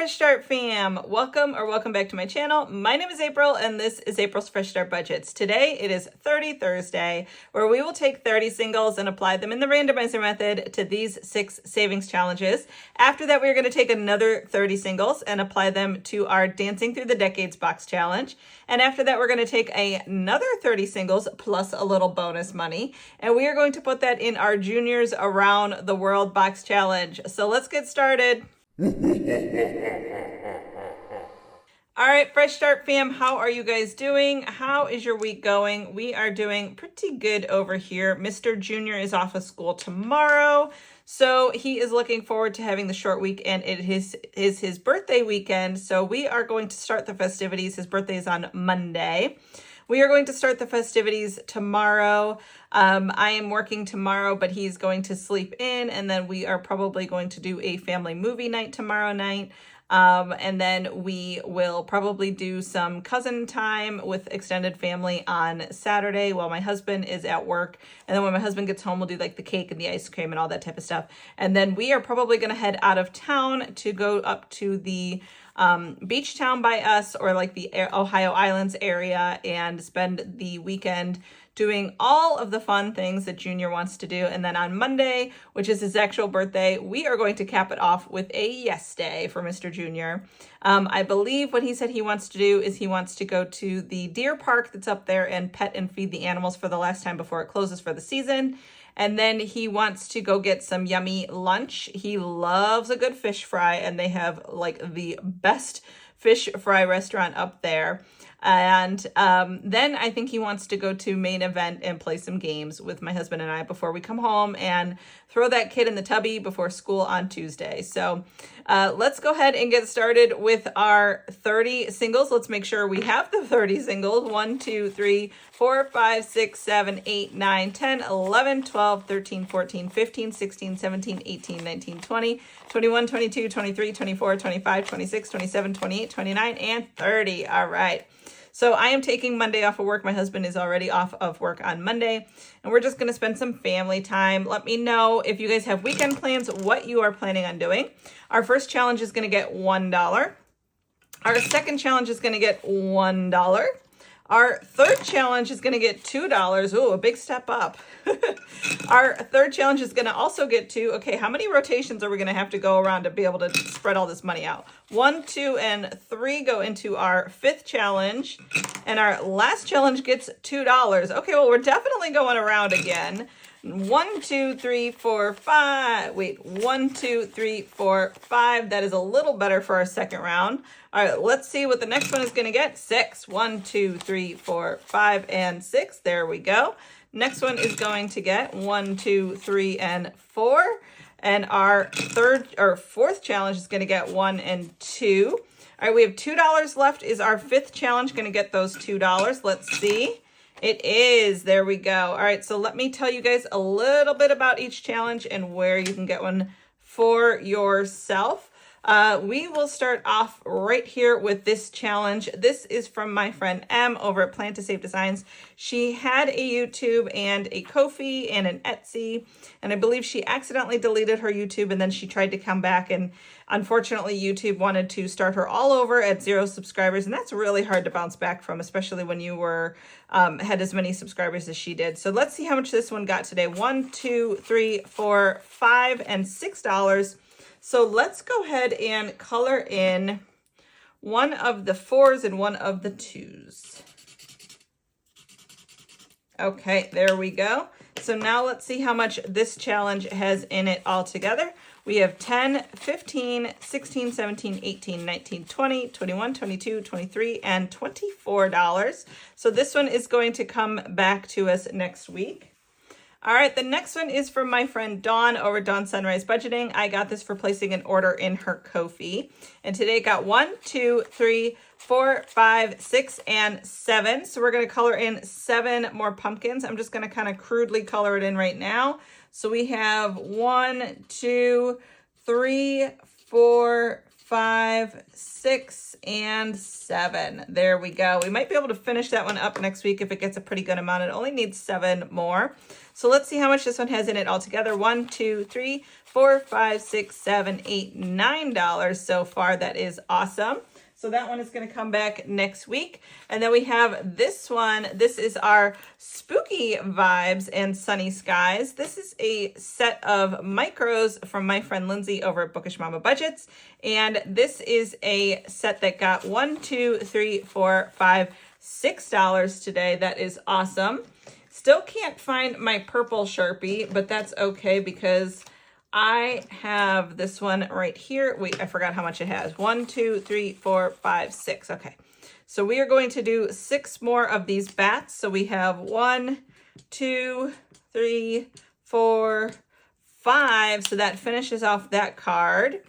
Fresh Start fam, welcome back to my channel. My name is April and this is April's Fresh Start Budgets. Today it is 30 Thursday, where we will take 30 singles and apply them in the randomizer method to these 6 savings challenges. After that, we're going to take another 30 singles and apply them to our Dancing Through the Decades box challenge. And after that, we're going to take another 30 singles plus a little bonus money, and we are going to put that in our Juniors Around the World box challenge. So let's get started. All right, Fresh Start fam, how are you guys doing? How is your week going? We are doing pretty good over here. Mr. Junior is off of school tomorrow, so he is looking forward to having the short week, and it is his birthday weekend, so we are going to start the festivities. His birthday is on Monday. We are going to start the festivities tomorrow. I am working tomorrow, but he's going to sleep in, and then we are probably going to do a family movie night tomorrow night. And then we will probably do some cousin time with extended family on Saturday while my husband is at work. And then when my husband gets home, we'll do like the cake and the ice cream and all that type of stuff. And then we are probably going to head out of town to go up to the beach town by us, or like the Ohio Islands area, and spend the weekend doing all of the fun things that Junior wants to do. And then on Monday, which is his actual birthday, we are going to cap it off with a yes day for Mr. Junior. I believe what he said he wants to do is he wants to go to the deer park that's up there and pet and feed the animals for the last time before it closes for the season. And then he wants to go get some yummy lunch. He loves a good fish fry, and they have like the best fish fry restaurant up there. And then I think he wants to go to Main Event and play some games with my husband and I before we come home and throw that kid in the tubby before school on Tuesday. So let's go ahead and get started with our 30 singles. Let's make sure we have the 30 singles. 1, 2, 3, 4, 5, 6, 7, 8, 9, 10, 11, 12, 13, 14, 15, 16, 17, 18, 19, 20, 21, 22, 23, 24, 25, 26, 27, 28, 29, and 30. All right. So I am taking Monday off of work. My husband is already off of work on Monday, and we're just going to spend some family time. Let me know if you guys have weekend plans, what you are planning on doing. Our first challenge is going to get $1. Our second challenge is going to get $1. Our third challenge is going to get $2. Ooh, a big step up. Our third challenge is going to also get $2. Okay, how many rotations are we going to have to go around to be able to spread all this money out? 1, 2, and 3 go into our fifth challenge, and our last challenge gets $2. Okay, well, we're definitely going around again. 1, 2, 3, 4, 5. Wait, 1, 2, 3, 4, 5. That is a little better for our second round. All right, let's see what the next one is going to get. 6. 1, 2, 3, 4, 5, and 6. There we go. Next one is going to get 1, 2, 3, and 4. And our fourth challenge is going to get 1 and 2. All right, we have $2 left. Is our fifth challenge going to get those $2? Let's see. It is. There we go. All right, so let me tell you guys a little bit about each challenge and where you can get one for yourself. We will start off right here with this challenge. This is from my friend M over at Plan to Save Designs. She had a YouTube and a Ko-fi and an Etsy, and I believe she accidentally deleted her YouTube, and then she tried to come back, and unfortunately YouTube wanted to start her all over at 0 subscribers, and that's really hard to bounce back from, especially when you were had as many subscribers as she did. So let's see how much this one got today. 1, 2, 3, 4, 5, and $6. So let's go ahead and color in one of the 4s and one of the 2s. Okay, there we go. So now let's see how much this challenge has in it all together. We have 10, 15, 16, 17, 18, 19, 20, 21, 22, 23, and $24. So this one is going to come back to us next week. All right, the next one is from my friend Dawn over Dawn Sunrise Budgeting. I got this for placing an order in her Ko-fi. And today it got 1, 2, 3, 4, 5, 6, and 7. So we're going to color in 7 more pumpkins. I'm just going to kind of crudely color it in right now. So we have 1, 2, 3, 4, 5, 5, 6, and 7. There we go. We might be able to finish that one up next week if it gets a pretty good amount. It only needs 7 more. So let's see how much this one has in it altogether. $1, 2, 3, 4, 5, 6, 7, 8, $9 so far. That is awesome. So that one is going to come back next week. And then we have this one. This is our Spooky Vibes and Sunny Skies. This is a set of micros from my friend Lindsay over at Bookish Mama Budgets. And this is a set that got $1, 2, 3, 4, 5, $6 today. That is awesome. Still can't find my purple Sharpie, but that's okay because I have this one right here. Wait, I forgot how much it has. 1, 2, 3, 4, 5, 6. Okay. So we are going to do 6 more of these bats. So we have 1, 2, 3, 4, 5. So that finishes off that card.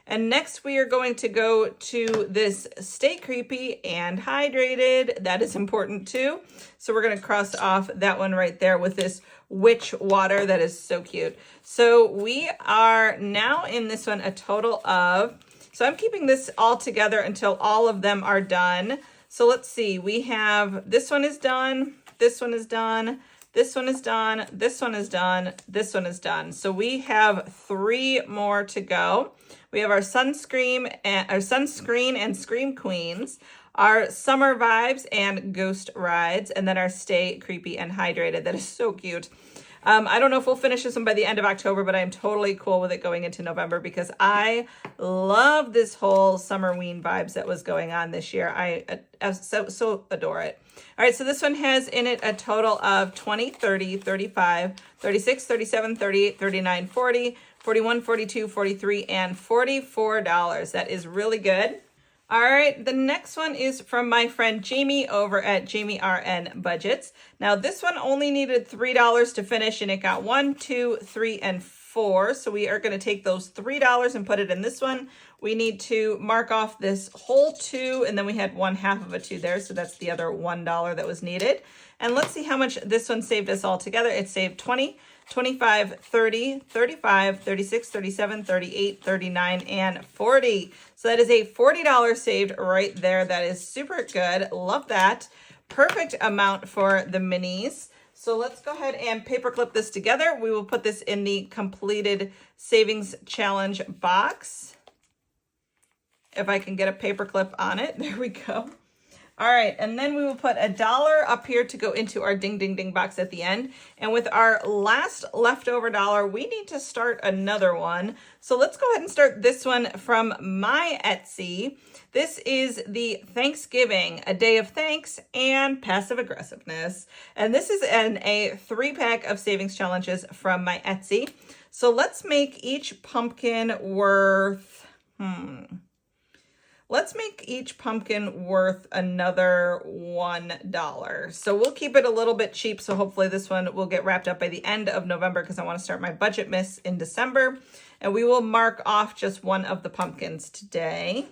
And next we are going to go to this Stay Creepy and Hydrated. That is important too. So we're going to cross off that one right there with this witch water. That is so cute. So we are now in this one a total of, so I'm keeping this all together until all of them are done. So let's see, we have, this one is done, this one is done, this one is done, this one is done, this one is done. So we have 3 more to go. We have our Sunscreen and Scream Queens, our Summer Vibes and Ghost Rides, and then our Stay Creepy and Hydrated. That is so cute. I don't know if we'll finish this one by the end of October, but I'm totally cool with it going into November because I love this whole Summerween vibes that was going on this year. I so adore it. All right, so this one has in it a total of 20, 30, 35, 36, 37, 38, 39, 40, 41, 42, 43, and $44. That is really good. All right, the next one is from my friend Jamie over at Jamie RN Budgets. Now this one only needed $3 to finish and it got 1, 2, 3, and 4. So we are going to take those $3 and put it in this one. We need to mark off this whole 2 and then we had 1/2 of a 2 there. So that's the other $1 that was needed. And let's see how much this one saved us all together. It saved 20, 25, 30, 35, 36, 37, 38, 39, and 40. So that is a $40 saved right there. That is super good. Love that. Perfect amount for the minis. So let's go ahead and paperclip this together. We will put this in the completed savings challenge box. If I can get a paperclip on it. There we go. All right, and then we will put $1 up here to go into our Ding Ding Ding box at the end. And with our last leftover $1, we need to start another one. So let's go ahead and start this one from my Etsy. This is the Thanksgiving, a day of thanks and passive aggressiveness. And this is a 3-pack of savings challenges from my Etsy. So let's make each pumpkin worth, let's make each pumpkin worth another $1. So we'll keep it a little bit cheap. So hopefully this one will get wrapped up by the end of November because I want to start my budget miss in December. And we will mark off just one of the pumpkins today.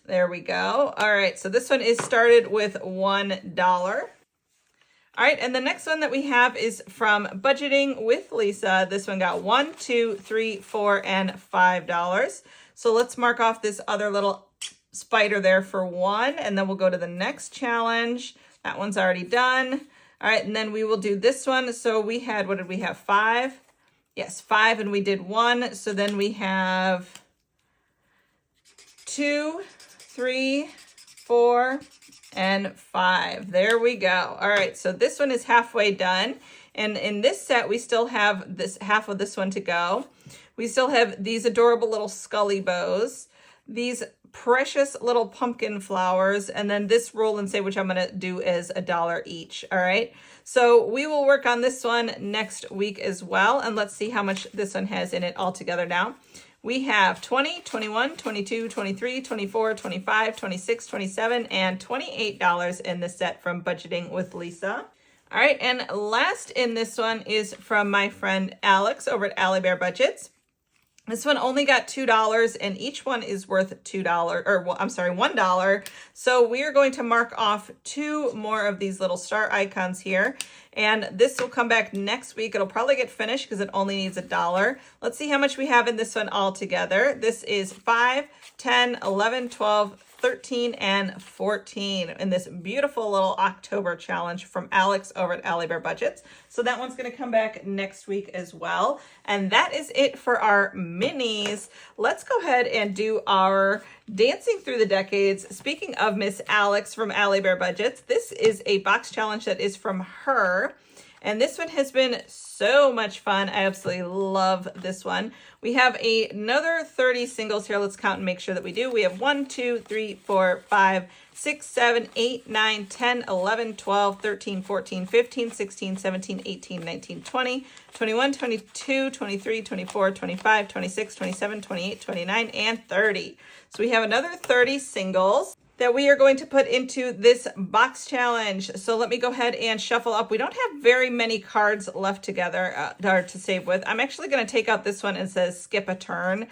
There we go. All right, so this one is started with $1. All right, and the next one that we have is from Budgeting with Lisa. This one got $1, 2, 3, 4, and $5. So let's mark off this other little spider there for 1, and then we'll go to the next challenge. That one's already done. All right, and then we will do this one. So we had, what did we have, 5? Yes, 5, and we did 1. So then we have 2, 3, 4, and 5. There we go. All right, so this one is halfway done. And in this set, we still have this half of this one to go. We still have these adorable little scully bows, these precious little pumpkin flowers, and then this roll and say, which I'm going to do is $1 each. All right. So we will work on this one next week as well. And let's see how much this one has in it all together now. We have 20, 21, 22, 23, 24, 25, 26, 27, and $28 in the set from Budgeting with Lisa. All right. And last in this one is from my friend Alex over at Allie Bear Budgets. This one only got $2 and each one is worth $2 or well, I'm sorry, $1. So we are going to mark off 2 more of these little star icons here. And this will come back next week. It'll probably get finished because it only needs $1. Let's see how much we have in this one all together. This is 5, 10, 11, 12, 13, and 14 in this beautiful little October challenge from Alex over at Allie Bear Budgets. So that one's going to come back next week as well. And that is it for our minis. Let's go ahead and do our Dancing Through the Decades. Speaking of Miss Alex from Allie Bear Budgets, this is a box challenge that is from her. And this one has been so much fun. I absolutely love this one. We have another 30 singles here. Let's count and make sure that we do. We have 1, 2, 3, 4, 5, 6, 7, 8, 9, 10, 11, 12, 13, 14, 15, 16, 17, 18, 19, 20, 21, 22, 23, 24, 25, 26, 27, 28, 29, and 30. So we have another 30 singles that we are going to put into this box challenge. So let me go ahead and shuffle up. We don't have very many cards left together or to save with. I'm actually going to take out this one and says skip a turn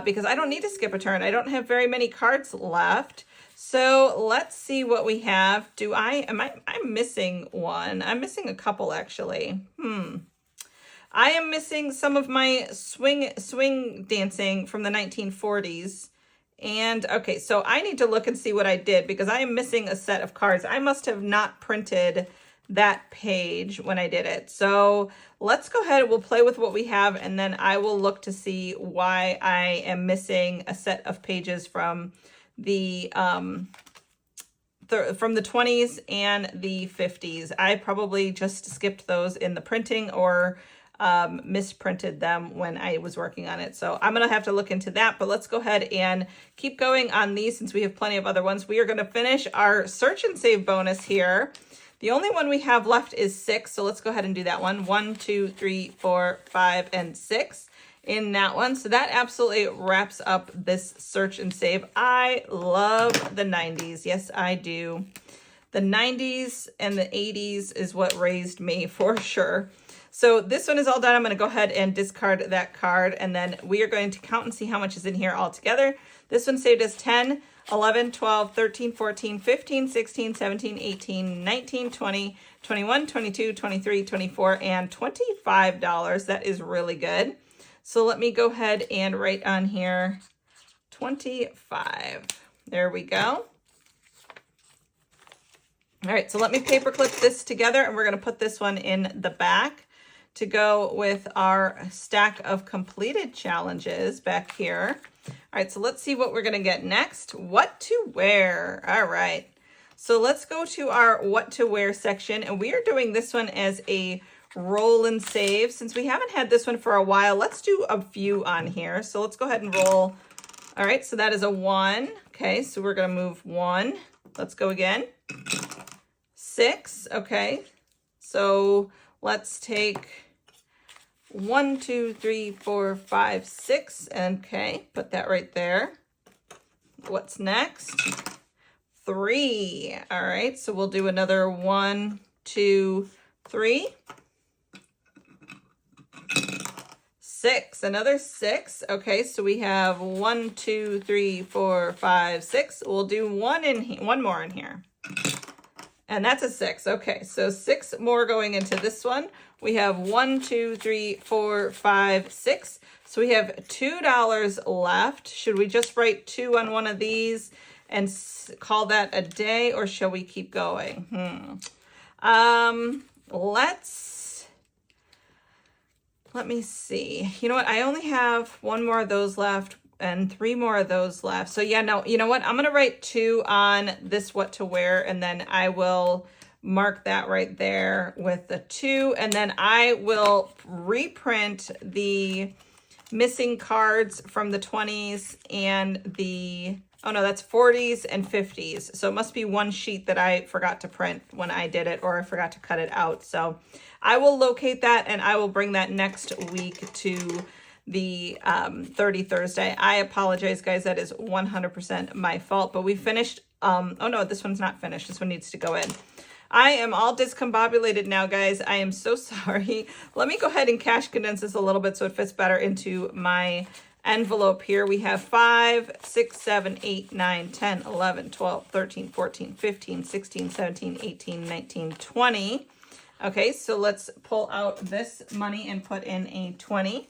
because I don't need to skip a turn. I don't have very many cards left. So let's see what we have. I'm missing one. I'm missing a couple actually. I am missing some of my swing dancing from the 1940s. And okay, so I need to look and see what I did because I am missing a set of cards. I must have not printed that page when I did it. So let's go ahead. We'll play with what we have and then I will look to see why I am missing a set of pages from the 20s and the 50s. I probably just skipped those in the printing or misprinted them when I was working on it. So I'm going to have to look into that, but let's go ahead and keep going on these since we have plenty of other ones. We are going to finish our search and save bonus here. The only one we have left is 6. So let's go ahead and do that one. 1, 2, 3, 4, 5, and 6 in that one. So that absolutely wraps up this search and save. I love the 90s. Yes, I do. The 90s and the 80s is what raised me for sure. So this one is all done. I'm going to go ahead and discard that card. And then we are going to count and see how much is in here all together. This one saved us 10, 11, 12, 13, 14, 15, 16, 17, 18, 19, 20, 21, 22, 23, 24, and $25. That is really good. So let me go ahead and write on here 25. There we go. All right, so let me paperclip this together and we're going to put this one in the back to go with our stack of completed challenges back here. All right, so let's see what we're gonna get next. What to wear. All right, so let's go to our what to wear section, and we are doing this one as a roll and save. Since we haven't had this one for a while, let's do a few on here. So let's go ahead and roll. All right, so that is a 1. Okay, so we're gonna move 1. Let's go again. 6, okay. So let's take 1, 2, 3, 4, 5, 6. Okay, put that right there. What's next? 3. All right, so we'll do another 1, 2, 3. 6, another 6. Okay, so we have 1, 2, 3, 4, 5, 6. We'll do one more in here. And that's a 6. Okay, so 6 more going into this one. We have 1, 2, 3, 4, 5, 6. So we have $2 left. Should we just write 2 on one of these and call that a day, or shall we keep going? Let me see. You know what? I only have 1 more of those left and 3 more of those left. So yeah, no, you know what? I'm going to write 2 on this what to wear, and then I will mark that right there with the 2, and then I will reprint the missing cards from the 20s and the, oh no, that's 40s and 50s. So it must be one sheet that I forgot to print when I did it, or I forgot to cut it out. So I will locate that and I will bring that next week to the 30 Thursday. I apologize, guys. That is 100% my fault, but we finished. Oh no, this one's not finished. This one needs to go in. I am all discombobulated now, guys. I am so sorry. Let me go ahead and cash condense this a little bit so it fits better into my envelope here. We have 5, 6, 7, 8, 9, 10, 11, 12, 13, 14, 15, 16, 17, 18, 19, 20. Okay, so let's pull out this money and put in a 20.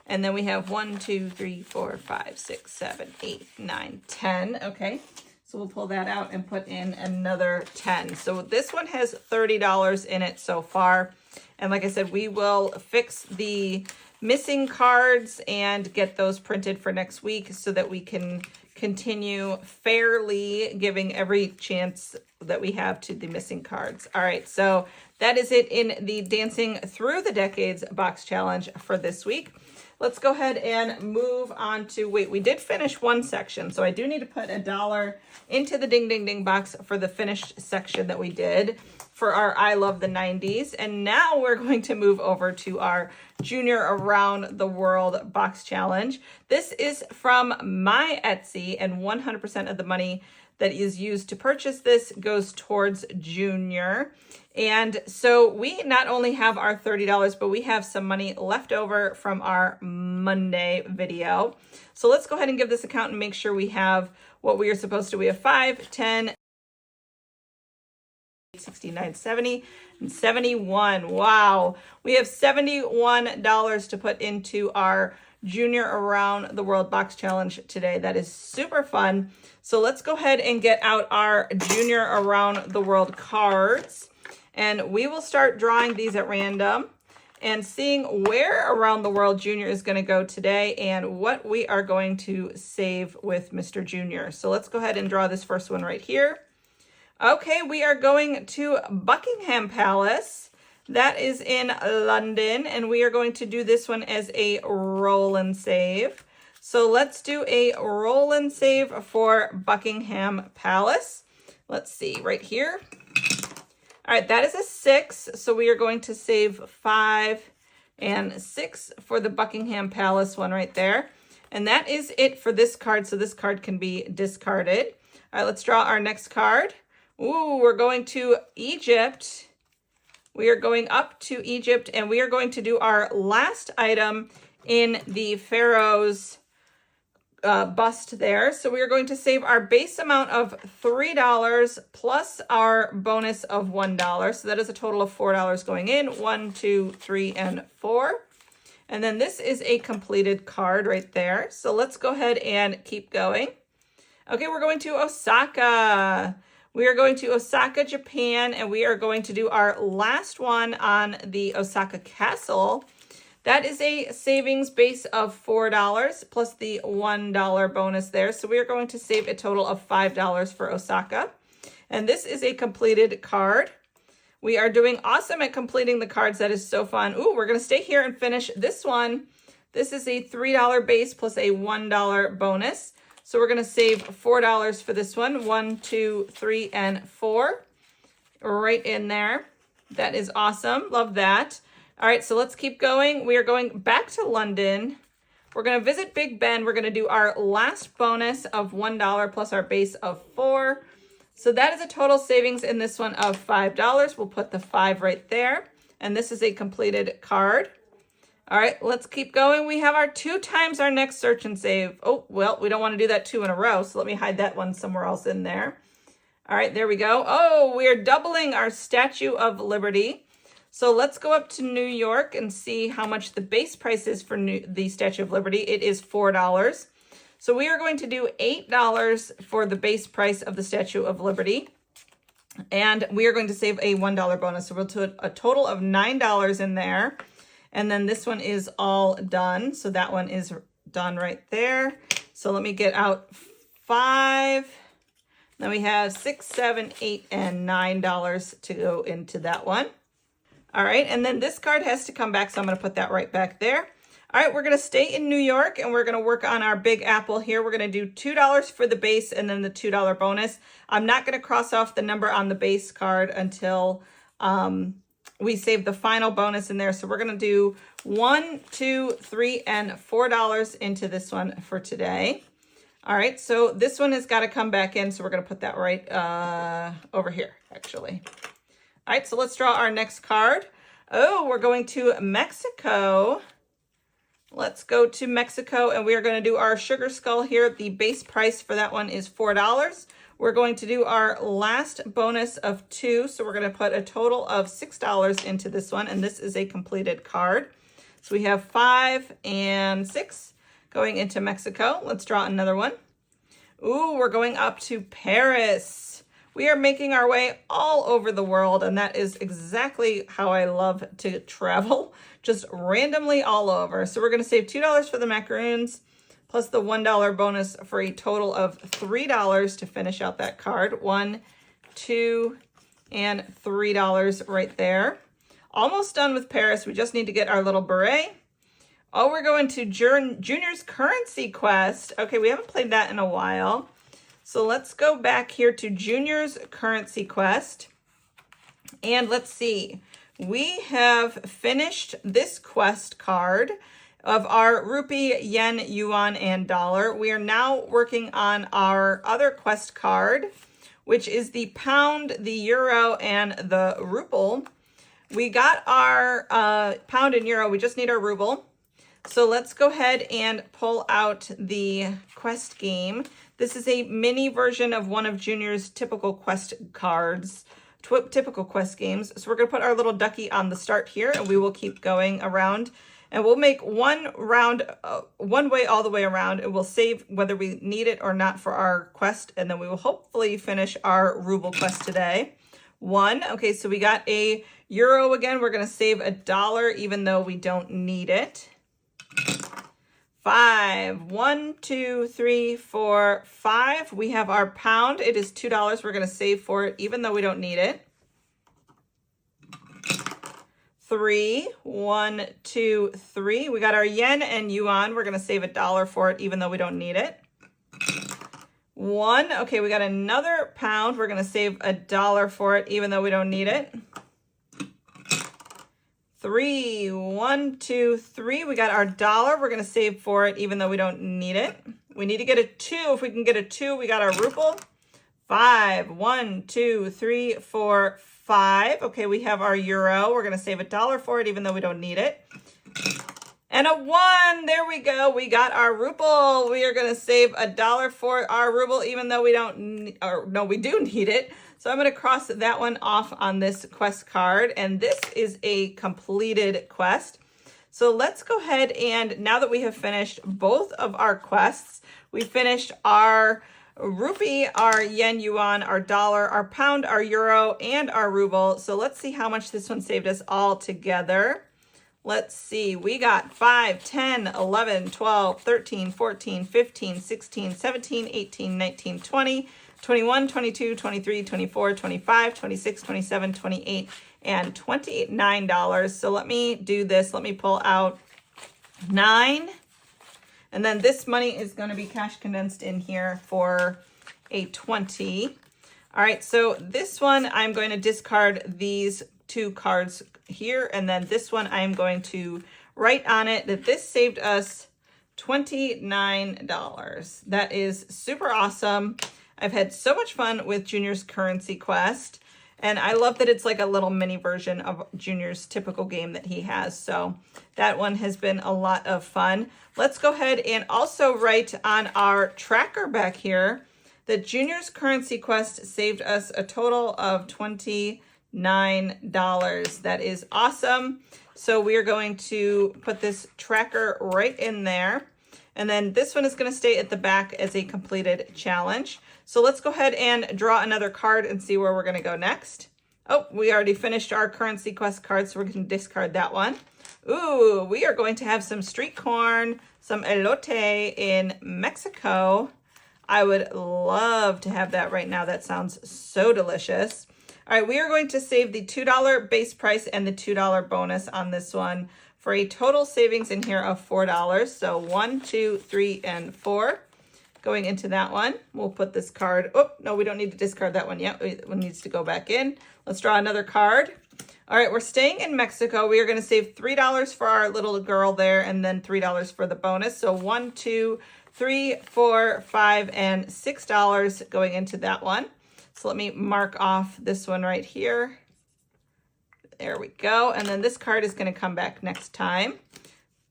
And then we have 1, 2, 3, 4, 5, 6, 7, 8, 9, 10. Okay, so we'll pull that out and put in another 10. So this one has $30 in it so far. And like I said, we will fix the missing cards and get those printed for next week so that we can continue fairly giving every chance that we have to the missing cards. All right, so that is it in the Dancing Through the Decades box challenge for this week. Let's go ahead and move on to, wait, we did finish one section, so I do need to put $1 into the Ding Ding Ding box for the finished section that we did for our I Love the 90s. And now we're going to move over to our Junior Around the World box challenge. This is from my Etsy, and 100% of the money that is used to purchase this goes towards Junior. And so we not only have our $30, but we have some money left over from our Monday video. So let's go ahead and give this account and make sure we have what we are supposed to. We have 5, 10, 69, 70, and 71. Wow. We have $71 to put into our Junior Around the World box challenge today. That is super fun. So let's go ahead and get out our Junior Around the World cards. And we will start drawing these at random and seeing where around the world Junior is going to go today and what we are going to save with Mr. Junior. So let's go ahead and draw this first one right here. Okay, we are going to Buckingham Palace. That is in London, and we are going to do this one as a roll and save. So let's do a roll and save for Buckingham Palace. Let's see, right here. All right, that is a 6, so we are going to save 5 and 6 for the Buckingham Palace one right there. And that is it for this card, so this card can be discarded. All right, let's draw our next card. Ooh, we're going to Egypt. We are going up to Egypt, and we are going to do our last item in the Pharaoh's bust there. So we are going to save our base amount of $3 plus our bonus of $1. So that is a total of $4 going in. 1, 2, 3, and 4. And then this is a completed card right there. So let's go ahead and keep going. Okay, we're going to Osaka. We are going to Osaka, Japan, and we are going to do our last one on the Osaka Castle. That is a savings base of $4 plus the $1 bonus there. So we are going to save a total of $5 for Osaka. And this is a completed card. We are doing awesome at completing the cards. That is so fun. Ooh, we're going to stay here and finish this one. This is a $3 base plus a $1 bonus. So we're going to save $4 for this one. 1, 2, 3, and 4. Right in there. That is awesome. Love that. All right, so let's keep going. We are going back to London. We're going to visit Big Ben. We're going to do our last bonus of $1 plus our base of 4. So that is a total savings in this one of $5. We'll put the 5 right there. And this is a completed card. All right, let's keep going. We have our 2 times our next search and save. Oh, well, we don't want to do that 2 in a row. So let me hide that one somewhere else in there. All right, there we go. Oh, we are doubling our Statue of Liberty. So let's go up to New York and see how much the base price is for the Statue of Liberty. It is $4. So we are going to do $8 for the base price of the Statue of Liberty. And we are going to save a $1 bonus. So we'll do a total of $9 in there. And then this one is all done. So that one is done right there. So let me get out 5. Then we have $6, $7, $8, and $9 to go into that one. All right, and then this card has to come back, so I'm going to put that right back there. All right, we're going to stay in New York, and we're going to work on our Big Apple here. We're going to do $2 for the base and then the $2 bonus. I'm not going to cross off the number on the base card until we save the final bonus in there. So we're going to do $1, $2, $3, and $4 into this one for today. All right, so this one has got to come back in, so we're going to put that right over here, actually. All right, so let's draw our next card. Oh, we're going to Mexico. Let's go to Mexico, and we are going to do our sugar skull here. The base price for that one is $4. We're going to do our last bonus of 2. So we're going to put a total of $6 into this one. And this is a completed card. So we have 5 and 6 going into Mexico. Let's draw another one. Ooh, we're going up to Paris. We are making our way all over the world, and that is exactly how I love to travel, just randomly all over. So we're going to save $2 for the macaroons, plus the $1 bonus for a total of $3 to finish out that card. $1, $2, and $3 right there. Almost done with Paris. We just need to get our little beret. Oh, we're going to Junior's Currency Quest. Okay, we haven't played that in a while. So let's go back here to Junior's Currency Quest. And let's see. We have finished this quest card of our rupee, yen, yuan, and dollar. We are now working on our other quest card, which is the pound, the euro, and the ruble. We got our pound and euro. We just need our ruble. So let's go ahead and pull out the quest game. This is a mini version of one of Junior's typical quest cards, typical quest games. So we're going to put our little ducky on the start here, and we will keep going around. And we'll make one round, one way all the way around, and we'll save whether we need it or not for our quest. And then we will hopefully finish our ruble quest today. 1. Okay, so we got a euro again. We're going to save $1 even though we don't need it. 5. 1, 2, 3, 4, 5. We have our pound. It is $2. We're going to save for it even though we don't need it. 3. 1, 2, 3. We got our yen and yuan. We're going to save $1 for it even though we don't need it. 1. Okay, we got another pound. We're going to save $1 for it even though we don't need it. 3. 1, 2, 3. We got our dollar. We're going to save for it even though we don't need it. We need to get a 2. If we can get a 2, we got our ruble. 5. 1, 2, 3, 4, 5. Okay, we have our euro. We're going to save $1 for it even though we don't need it. And a 1. There we go. We got our ruble. We are going to save $1 for our ruble even though we don't, or no, we do need it. So I'm going to cross that one off on this quest card. And this is a completed quest. So let's go ahead and now that we have finished both of our quests, we finished our rupee, our yen, yuan, our dollar, our pound, our euro, and our ruble. So let's see how much this one saved us all together. Let's see. We got 5, 10, 11, 12, 13, 14, 15, 16, 17, 18, 19, 20, 21, 22, 23, 24, 25, 26, 27, 28, and $29. So let me do this. Let me pull out 9. And then this money is going to be cash condensed in here for a 20. All right, so this one I'm going to discard these 2 cards here. And then this one I'm going to write on it that this saved us $29. That is super awesome. I've had so much fun with Junior's Currency Quest. And I love that it's like a little mini version of Junior's typical game that he has. So that one has been a lot of fun. Let's go ahead and also write on our tracker back here that Junior's Currency Quest saved us a total of $29. That is awesome. So we are going to put this tracker right in there. And then this one is going to stay at the back as a completed challenge. So let's go ahead and draw another card and see where we're going to go next. Oh, we already finished our Currency Quest card, so we're going to discard that one. Ooh, we are going to have some street corn, some elote in Mexico. I would love to have that right now. That sounds so delicious. All right, we are going to save the $2 base price and the $2 bonus on this one for a total savings in here of $4. So 1, 2, 3, and 4 going into that one. We'll put this card. Oh, no, we don't need to discard that one yet. It needs to go back in. Let's draw another card. All right, we're staying in Mexico. We are going to save $3 for our little girl there and then $3 for the bonus. So 1, 2, 3, 4, 5, and $6 going into that one. So let me mark off this one right here. There we go. And then this card is going to come back next time.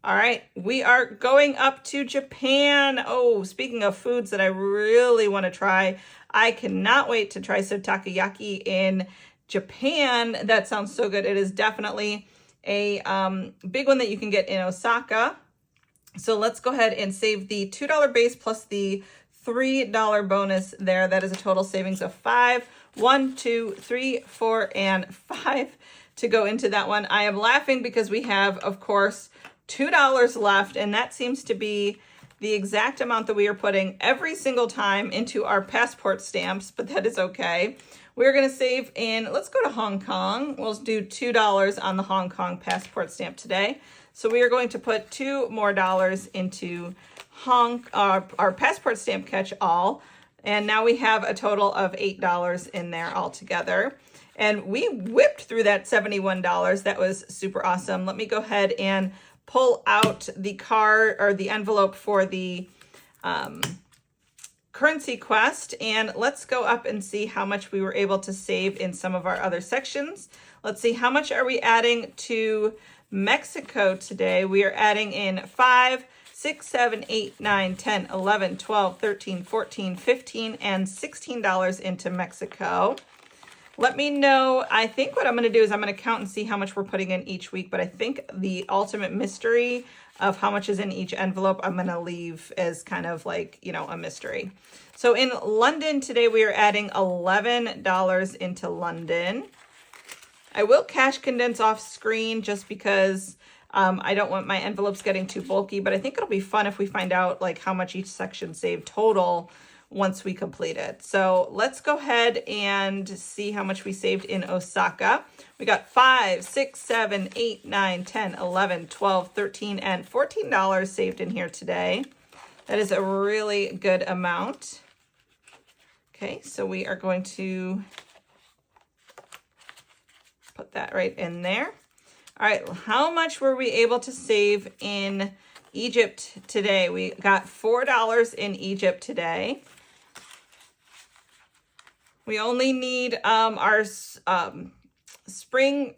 All right, we are going up to Japan. Oh, speaking of foods that I really want to try, I cannot wait to try some takoyaki in Japan. That sounds so good. It is definitely a big one that you can get in Osaka. So let's go ahead and save the $2 base plus the $3 bonus there. That is a total savings of 5. 1, 2, 3, 4, and 5 to go into that one. I am laughing because we have, of course, $2 left, and that seems to be the exact amount that we are putting every single time into our passport stamps, but that is okay. We're going to save in, let's go to Hong Kong. We'll do $2 on the Hong Kong passport stamp today. So we are going to put $2 more into our passport stamp catch-all. And now we have a total of $8 in there altogether. And we whipped through that $71. That was super awesome. Let me go ahead and pull out the card or the envelope for the currency quest. And let's go up and see how much we were able to save in some of our other sections. Let's see, how much are we adding to Mexico today? We are adding in 5, 6, 7, 8, 9, 10, 11, 12, 13, 14, 15, and $16 into Mexico. Let me know. I think what I'm going to do is I'm going to count and see how much we're putting in each week, but I think the ultimate mystery of how much is in each envelope, I'm going to leave as kind of like, you know, a mystery. So in London today, we are adding $11 into London. I will cash condense off screen just because I don't want my envelopes getting too bulky, but I think it'll be fun if we find out like how much each section saved total once we complete it. So let's go ahead and see how much we saved in Osaka. We got 5, 6, 7, 8, 9, 10, 11, 12, 13, and $14 saved in here today. That is a really good amount. Okay, so we are going to put that right in there. All right, how much were we able to save in Egypt today? We got $4 in Egypt today. We only need our spring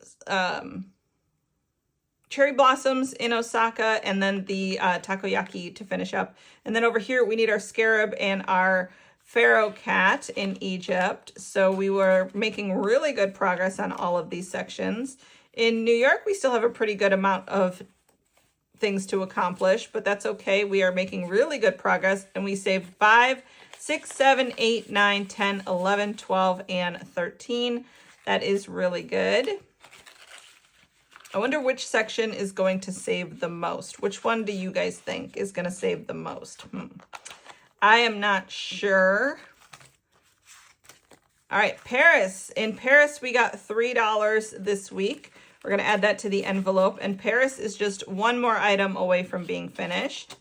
cherry blossoms in Osaka and then the takoyaki to finish up. And then over here, we need our scarab and our pharaoh cat in Egypt. So we were making really good progress on all of these sections. In New York, we still have a pretty good amount of things to accomplish, but that's okay. We are making really good progress, and we saved 5, 6, 7, 8, 9, 10, 11, 12, and 13. That is really good. I wonder which section is going to save the most. Which one do you guys think is going to save the most? I am not sure. All right, Paris. In Paris, we got $3 this week. We're going to add that to the envelope. And Paris is just one more item away from being finished.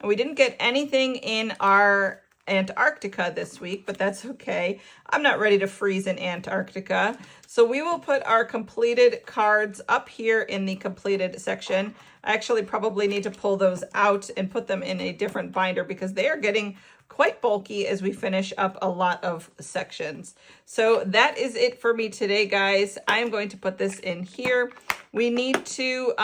And we didn't get anything in our Antarctica this week, but that's okay. I'm not ready to freeze in Antarctica. So we will put our completed cards up here in the completed section. I actually probably need to pull those out and put them in a different binder because they are getting quite bulky as we finish up a lot of sections. So that is it for me today, guys. I am going to put this in here. We need to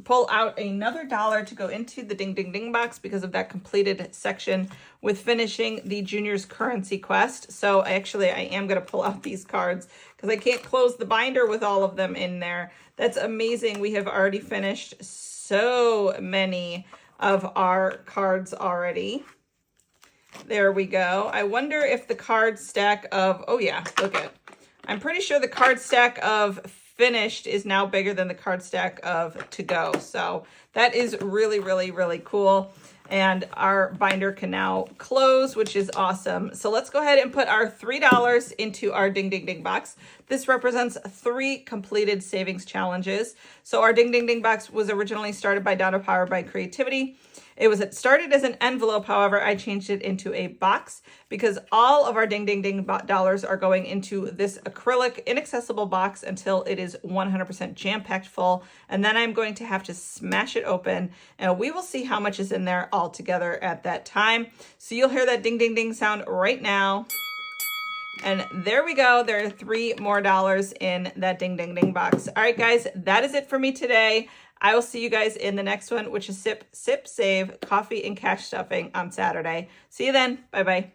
pull out another $1 to go into the Ding Ding Ding box because of that completed section with finishing the juniors currency quest. So I am going to pull out these cards because I can't close the binder with all of them in there. That's amazing. We have already finished so many of our cards already. There we go. I wonder if the card stack of, oh yeah, look at, I'm pretty sure the card stack of finished is now bigger than the card stack of to go. So that is really, really, really cool. And our binder can now close, which is awesome. So let's go ahead and put our $3 into our Ding Ding Ding box. This represents 3 completed savings challenges. So our Ding Ding Ding box was originally started by Donna Powered by Creativity. It started as an envelope, however, I changed it into a box because all of our Ding Ding Ding dollars are going into this acrylic inaccessible box until it is 100% jam-packed full. And then I'm going to have to smash it open and we will see how much is in there all together at that time. So you'll hear that ding, ding, ding sound right now. And there we go. There are $3 more in that Ding Ding Ding box. All right, guys, that is it for me today. I will see you guys in the next one, which is Sip, Sip, Save, Coffee and Cash Stuffing on Saturday. See you then. Bye-bye.